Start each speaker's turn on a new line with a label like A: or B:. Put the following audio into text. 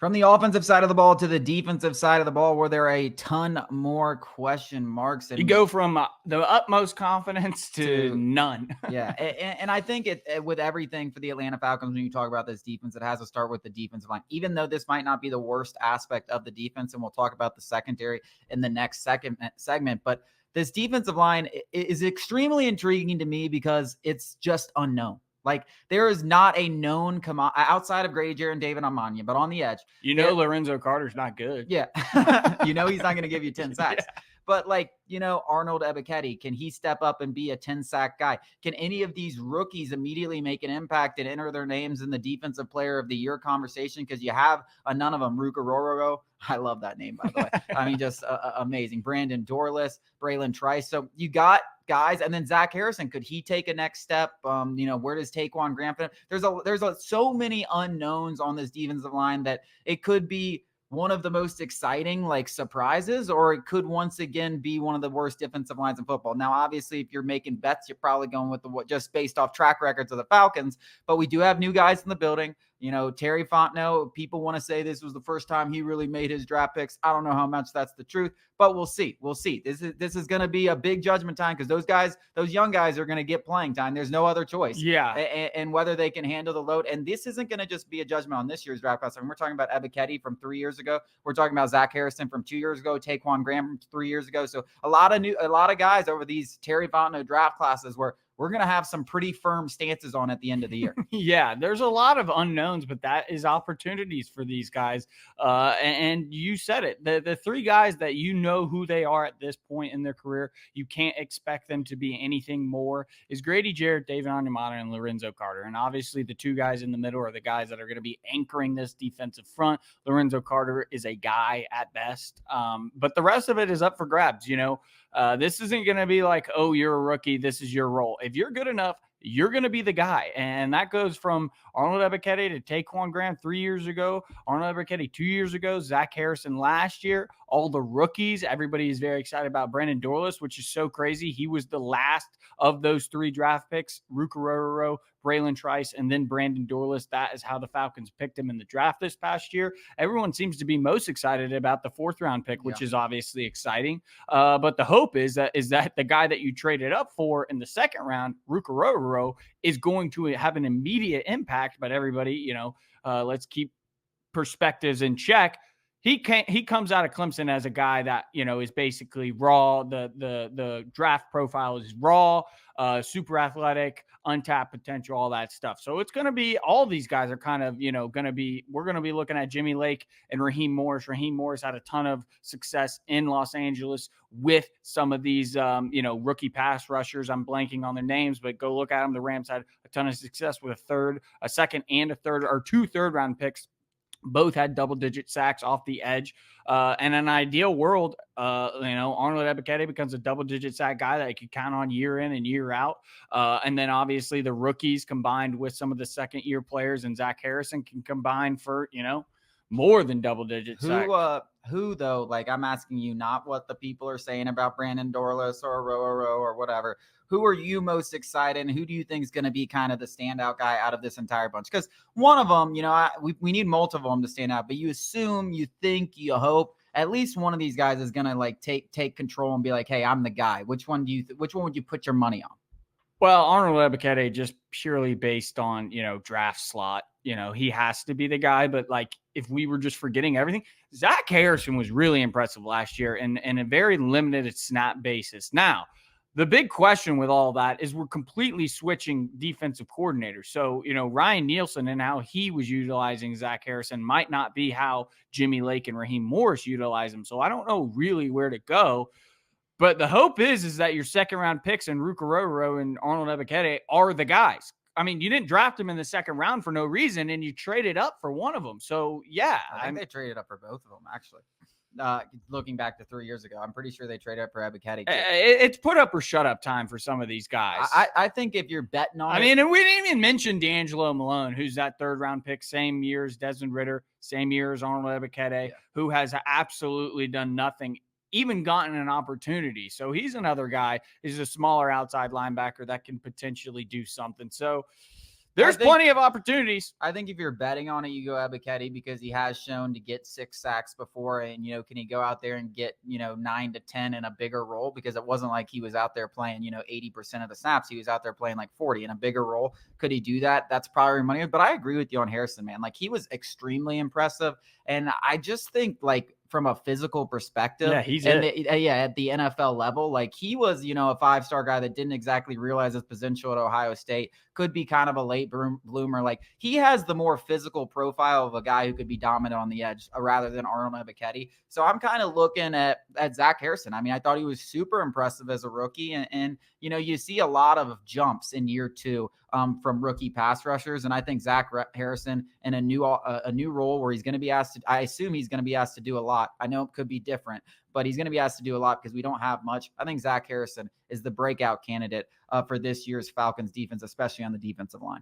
A: From the offensive side of the ball to the defensive side of the ball, were there a ton more question marks?
B: You
A: And
B: go from the utmost confidence to
A: to
B: none.
A: yeah, and I think with everything for the Atlanta Falcons, when you talk about this defense, it has to start with the defensive line. Even though this might not be the worst aspect of the defense, and we'll talk about the secondary in the next second segment, but this defensive line is extremely intriguing to me because it's just unknown. Like there is not a known outside of Grady Jarrett and David Amanya, but on the edge,
B: Lorenzo Carter's not good.
A: yeah, he's not going to give you 10 sacks.
B: Yeah.
A: But Arnold Ebiketie, can he step up and be a 10-sack guy? Can any of these rookies immediately make an impact and enter their names in the defensive player of the year conversation? Because you have none of them. Ruka Rororo. I love that name, by the way. I mean, just amazing. Brandon Dorless, Braylon Trice. So you got guys, and then Zach Harrison. Could he take a next step? Where does Taquan Graham fit? There's so many unknowns on this defensive line that it could be one of the most exciting surprises, or it could once again be one of the worst defensive lines in football. Now, obviously, if you're making bets, you're probably going with just based off track records of the Falcons, but we do have new guys in the building. Terry Fontenot, people want to say this was the first time he really made his draft picks. I don't know how much that's the truth, but we'll see. We'll see. This is going to be a big judgment time because those young guys are going to get playing time. There's no other choice.
B: Yeah.
A: And whether they can handle the load. And this isn't going to just be a judgment on this year's draft class. I mean, we're talking about Ebiketie from 3 years ago. We're talking about Zach Harrison from 2 years ago, Taquan Graham from 3 years ago. So a lot of guys over these Terry Fontenot draft classes where we're going to have some pretty firm stances on at the end of the year.
B: Yeah, there's a lot of unknowns, but that is opportunities for these guys. And you said it. The three guys that you know who they are at this point in their career, you can't expect them to be anything more, is Grady Jarrett, David Onyemata, and Lorenzo Carter. And obviously the two guys in the middle are the guys that are going to be anchoring this defensive front. Lorenzo Carter is a guy at best. But the rest of it is up for grabs. This isn't going to be like, oh, you're a rookie, this is your role. If you're good enough, you're going to be the guy. And that goes from Arnold Ebiketie to Taquan Graham 3 years ago, Arnold Ebiketie 2 years ago, Zach Harrison last year, all the rookies. Everybody is very excited about Brandon Dorless, which is so crazy. He was the last of those 3 draft picks, Ruka Rororo, Braylon Trice, and then Brandon Dorless. That is how the Falcons picked him in the draft this past year. Everyone seems to be most excited about the 4th round pick, which is obviously exciting. But the hope is that the guy that you traded up for in the 2nd round, Ruka Rororo, is going to have an immediate impact. But everybody, let's keep perspectives in check. He comes out of Clemson as a guy that, is basically raw. The draft profile is raw, super athletic, untapped potential, all that stuff. So it's going to be, all these guys are kind of, we're going to be looking at Jimmy Lake and Raheem Morris. Raheem Morris had a ton of success in Los Angeles with some of these, rookie pass rushers. I'm blanking on their names, but go look at them. The Rams had a ton of success with a second and a third, or 2 third-round picks. Both had double-digit sacks off the edge. And in an ideal world, Arnold Ebiketie becomes a double-digit sack guy that you can count on year in and year out. And then obviously the rookies combined with some of the second-year players and Zach Harrison can combine for, more than double-digit sacks.
A: Who though? I'm asking you, not what the people are saying about Brandon Dorless or Roro or whatever. Who are you most excited, and who do you think is going to be kind of the standout guy out of this entire bunch? Because one of them, we need multiple of them to stand out, but you assume, you think, you hope at least one of these guys is going to take control and be like, hey, I'm the guy. Which one would you put your money on?
B: Well, Arnold Ebiketie, just purely based on, draft slot, he has to be the guy. But if we were just forgetting everything, Zach Harrison was really impressive last year in a very limited snap basis. Now, the big question with all that is we're completely switching defensive coordinators. So, Ryan Nielsen and how he was utilizing Zach Harrison might not be how Jimmy Lake and Raheem Morris utilize him. So I don't know really where to go. But the hope is that your 2nd round picks and Ruka Rororo and Arnold Ebiketie are the guys. I mean, you didn't draft them in the 2nd round for no reason, and you traded up for one of them. So, yeah.
A: I think they traded up for both of them, actually. Looking back to 3 years ago, I'm pretty sure they traded up for Ebiketie.
B: It's put up or shut up time for some of these guys.
A: I think if you're betting on
B: and we didn't even mention D'Angelo Malone, who's that 3rd round pick, same year as Desmond Ridder, same year as Arnold Ebiketie, who has absolutely done nothing, even gotten an opportunity. So he's another guy. He's a smaller outside linebacker that can potentially do something. So There's plenty of opportunities.
A: I think if you're betting on it, you go Ebiketie because he has shown to get 6 sacks before. And, can he go out there and get, 9 to 10 in a bigger role? Because it wasn't like he was out there playing, 80% of the snaps. He was out there playing like 40 in a bigger role. Could he do that? That's probably money. But I agree with you on Harrison, man. Like, he was extremely impressive. And I just think, like, from a physical perspective,
B: yeah, he's
A: at the NFL level, like, he was, a 5-star guy that didn't exactly realize his potential at Ohio State, could be kind of a late bloomer. Like, he has the more physical profile of a guy who could be dominant on the edge rather than Arnold Ebiketie. So I'm kind of looking at Zach Harrison. I mean, I thought he was super impressive as a rookie, and you see a lot of jumps in year 2 from rookie pass rushers. And I think Zach Harrison in a new role where he's going to be asked to, I assume he's going to be asked to do a lot. I know it could be different, but he's going to be asked to do a lot because we don't have much. I think Zach Harrison is the breakout candidate for this year's Falcons defense, especially on the defensive line.